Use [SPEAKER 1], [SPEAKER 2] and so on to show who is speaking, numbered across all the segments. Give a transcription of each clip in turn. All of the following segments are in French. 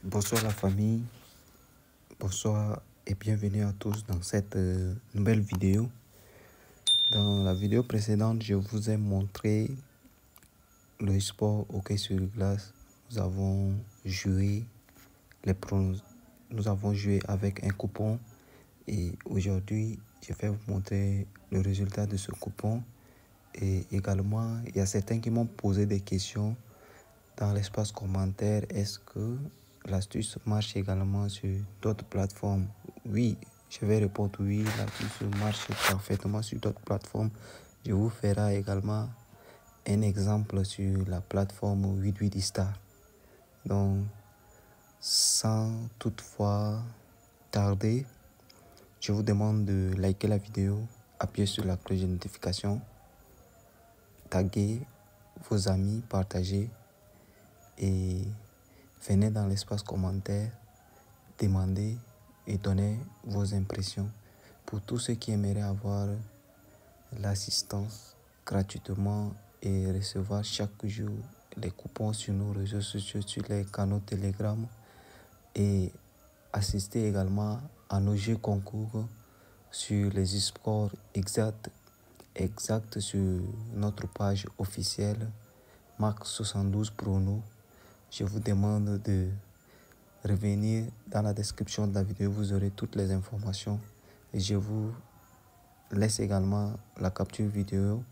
[SPEAKER 1] Bonsoir la famille, bonsoir et bienvenue à tous dans cette nouvelle vidéo. Dans la vidéo précédente, je vous ai montré le sport hockey sur glace. Nous avons joué avec un coupon et aujourd'hui, je vais vous montrer le résultat de ce coupon. Et également, il y a certains qui m'ont posé des questions dans l'espace commentaire. Est-ce que l'astuce marche également sur d'autres plateformes? Oui, je vais répondre oui, l'astuce marche parfaitement sur d'autres plateformes. Je vous ferai également un exemple sur la plateforme 88star. Donc, sans toutefois tarder, je vous demande de liker la vidéo, appuyer sur la cloche de notification, taguer vos amis, partager et venez dans l'espace commentaire, demandez et donnez vos impressions. Pour tous ceux qui aimeraient avoir l'assistance gratuitement et recevoir chaque jour des coupons sur nos réseaux sociaux, sur les canaux Telegram et assister également à nos jeux concours sur les e-sports exact sur notre page officielle Marc 72 Prono. Je vous demande de revenir dans la description de la vidéo, vous aurez toutes les informations et je vous laisse également la capture vidéo.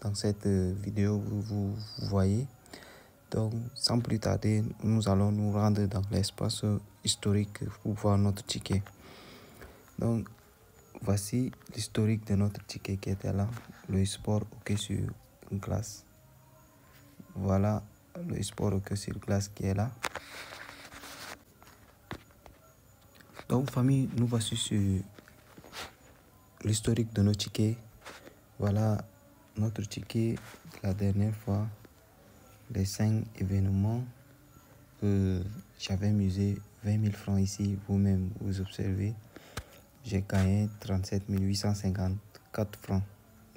[SPEAKER 1] Dans cette vidéo, vous voyez. Donc, sans plus tarder, nous allons nous rendre dans l'espace historique pour voir notre ticket. Donc, voici l'historique de notre ticket qui était là, le sport hockey sur glace. Voilà le sport hockey sur glace qui est là. Donc, famille, nous voici sur l'historique de nos tickets. Voilà notre ticket de la dernière fois, les 5 événements que j'avais misé 20 000 francs ici. Vous-même, vous observez, j'ai gagné 37 854 francs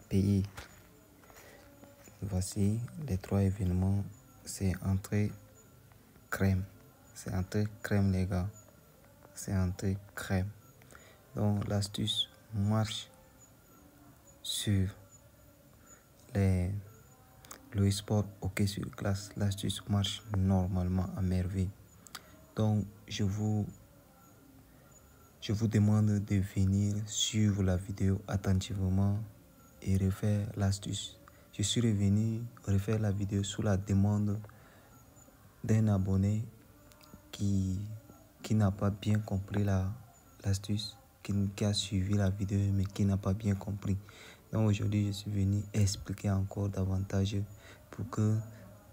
[SPEAKER 1] payés. Voici les 3 événements. C'est entrée crème. C'est entrée crème, les gars. C'est entrée crème. Donc, l'astuce marche sur le sport hockey sur glace. L'astuce marche normalement à merveille. Donc, je vous demande de venir suivre la vidéo attentivement et refaire l'astuce. Je suis revenu refaire la vidéo sous la demande d'un abonné qui n'a pas bien compris l'astuce, qui a suivi la vidéo mais qui n'a pas bien compris. Donc aujourd'hui, je suis venu expliquer encore davantage pour que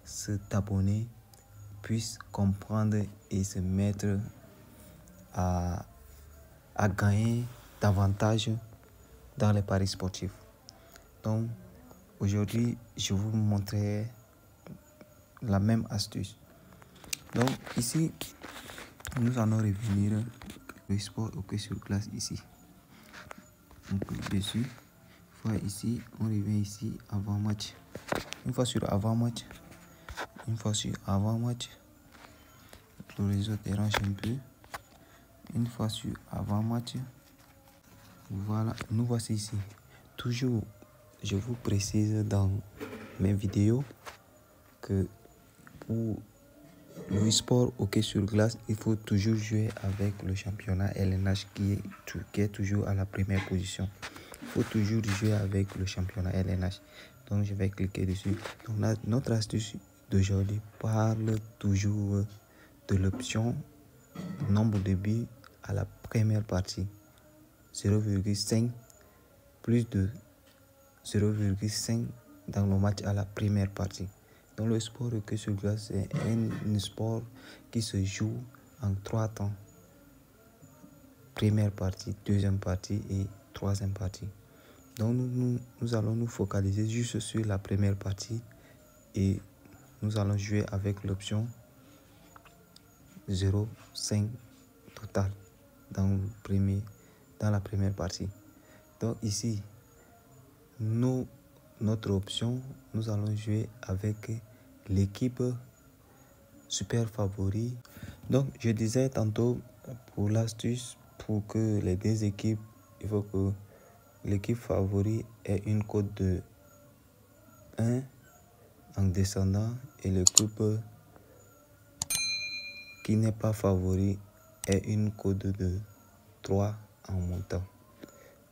[SPEAKER 1] cet abonné puisse comprendre et se mettre à gagner davantage dans les paris sportifs. Donc aujourd'hui, je vous montrerai la même astuce. Donc ici, nous allons revenir le sport hockey sur glace ici. On clique dessus. Une fois ici, on revient ici avant match. Une fois sur avant match, le réseau dérange un peu. Une fois sur avant match, voilà, nous voici ici. Toujours, je vous précise dans mes vidéos que pour le sport hockey sur glace, il faut toujours jouer avec le championnat LNH qui est toujours à la première position. Il faut toujours jouer avec le championnat LNH. Donc, je vais cliquer dessus. Donc, notre astuce d'aujourd'hui parle toujours de l'option nombre de buts à la première partie. 0,5 plus de 0,5 dans le match à la première partie. Donc le sport hockey sur glace, c'est un sport qui se joue en 3 temps. Première partie, deuxième partie et troisième partie. Donc nous allons nous focaliser juste sur la première partie et nous allons jouer avec l'option 0,5 total dans la première partie. Donc ici, notre option, nous allons jouer avec l'équipe super favori. Donc, je disais tantôt, pour l'astuce, pour que les deux équipes, il faut que l'équipe favori ait une cote de 1 en descendant et l'équipe qui n'est pas favori ait une cote de 3 en montant.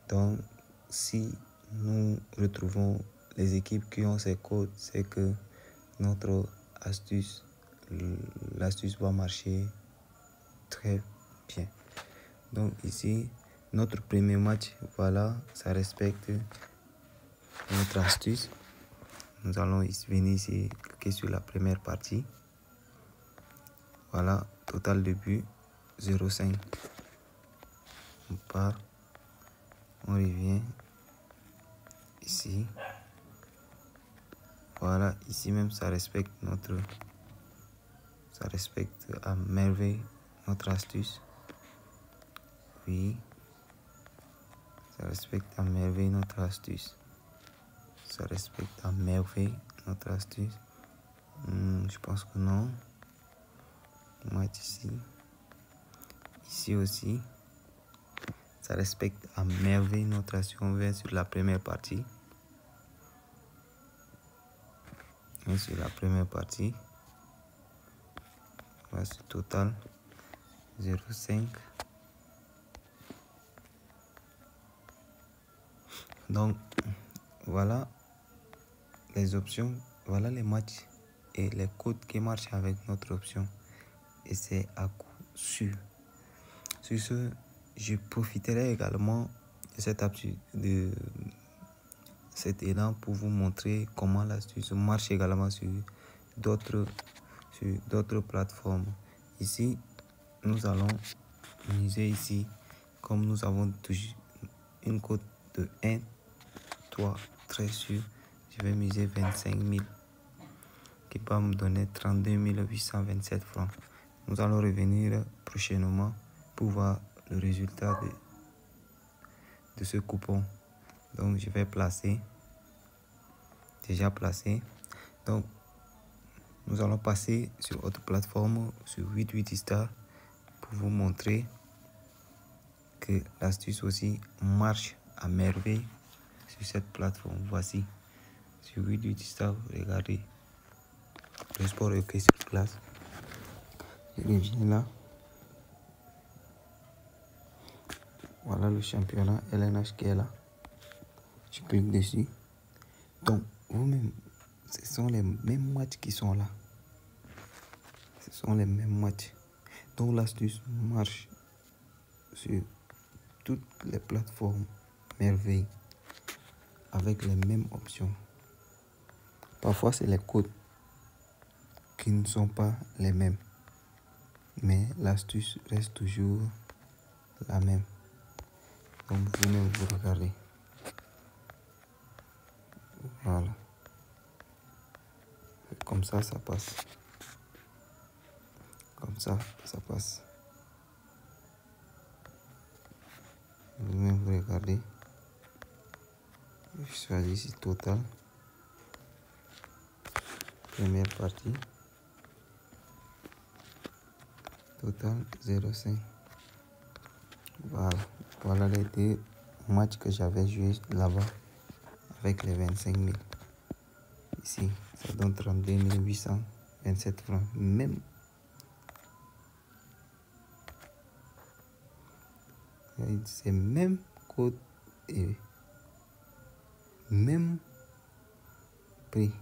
[SPEAKER 1] Donc, si nous retrouvons les équipes qui ont ces codes, c'est que notre astuce, l'astuce va marcher très bien. Donc ici, notre premier match, voilà, ça respecte notre astuce. Nous allons venir ici, cliquer sur la première partie. Voilà, total de buts, 0,5. On part, on revient ici. Voilà, ici même ça respecte à merveille notre astuce. Oui, ça respecte à merveille notre astuce. Ça respecte à merveille notre astuce. Je pense que non. On va être ici. Ici aussi. Ça respecte à merveille notre astuce. On vient sur la première partie. Sur la première partie. Voilà, c'est total 0,5. Donc, voilà les options. Voilà les matchs et les codes qui marchent avec notre option. Et c'est à coup sûr. Sur ce, je profiterai également de cet élan pour vous montrer comment l'astuce marche également sur d'autres plateformes. Ici, nous allons miser ici, comme nous avons toujours une cote de 1, 3, très sûr. Je vais miser 25 000 qui va me donner 32 827 francs. Nous allons revenir prochainement pour voir le résultat de ce coupon. Donc je vais placer, déjà placé. Donc nous allons passer sur autre plateforme, sur 88star, pour vous montrer que l'astuce aussi marche à merveille sur cette plateforme. Voici sur 88star, regardez le sport est sur place. Je reviens là. Voilà le championnat LNH qui est là. Je clique dessus. Donc, vous-même, ce sont les mêmes matchs qui sont là. Ce sont les mêmes matchs. Donc, l'astuce marche sur toutes les plateformes merveille avec les mêmes options. Parfois, c'est les codes qui ne sont pas les mêmes. Mais l'astuce reste toujours la même. Donc, vous-même, vous regardez. Voilà. Comme ça, ça passe. Comme ça, ça passe. Vous-même, vous regardez. Je choisis ici total. Première partie. Total 0,5. Voilà. Voilà les deux matchs que j'avais joué là-bas avec les 25 000. Ici, ça donne 32 827 francs. Même. C'est même code et même prix.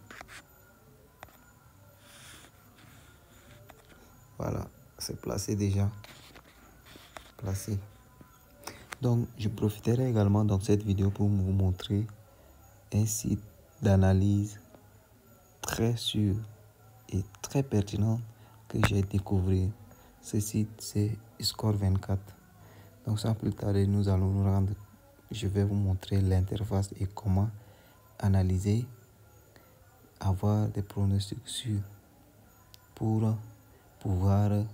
[SPEAKER 1] Voilà, c'est placé déjà. Placé. Donc, je profiterai également dans cette vidéo pour vous montrer un site d'analyse très sûr et très pertinent que j'ai découvert. Ce site, c'est Score24. Donc, sans plus tarder, nous allons nous rendre. Je vais vous montrer l'interface et comment analyser, avoir des pronostics sûrs pour pouvoir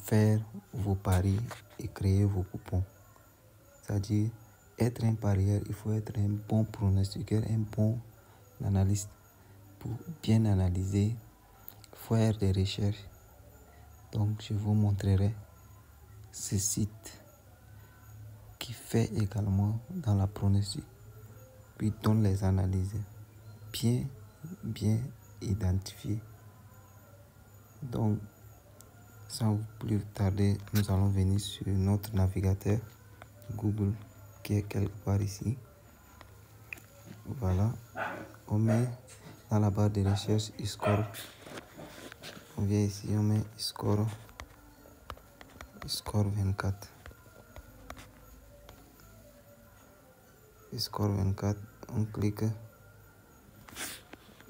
[SPEAKER 1] faire vos paris et créer vos coupons. C'est-à-dire, être un parieur, il faut être un bon pronostiqueur, un bon analyste pour bien analyser, faire des recherches Donc, je vous montrerai ce site qui fait également dans la pronostic, puis donne les analyses bien identifiées. Donc, sans plus tarder, nous allons venir sur notre navigateur Google qui est quelque part ici. Voilà, on met dans la barre de recherche score. On vient ici, on met score 24. Score 24, on clique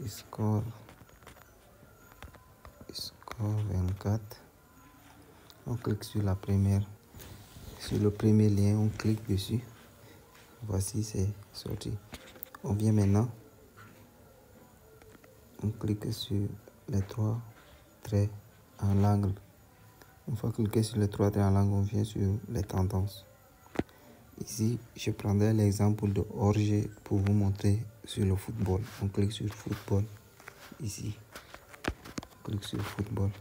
[SPEAKER 1] score 24. On clique sur la première, sur le premier lien, on clique dessus. Voici, c'est sorti. On vient maintenant, on clique sur les 3 traits en angle. Une fois cliqué sur les 3 traits en angle, on vient sur les tendances. Ici, je prendrai l'exemple de hors-jeu pour vous montrer sur le football. On clique sur football ici. On clique sur football.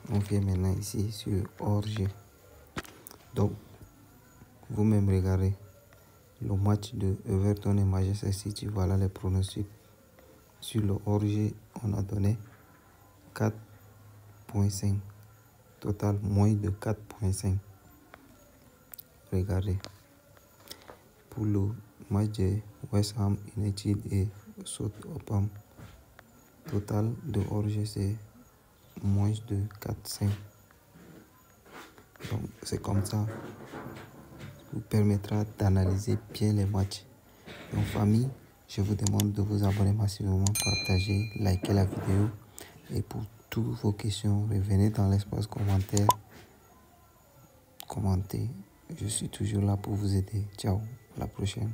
[SPEAKER 1] On vient maintenant ici sur hors-jeu. Donc, vous-même regardez le match de Everton et Manchester City. Voilà les pronostics. Sur le hors-jeu, on a donné 4.5. Total, moins de 4.5. Regardez. Pour le match de West Ham United et Southampton, total de hors-jeu, c'est moins de 4.5. Donc, c'est comme ça. Vous permettra d'analyser bien les matchs. Donc, famille, je vous demande de vous abonner massivement, partager, liker la vidéo. Et pour toutes vos questions, revenez dans l'espace commentaire. Commentez. Je suis toujours là pour vous aider. Ciao, à la prochaine.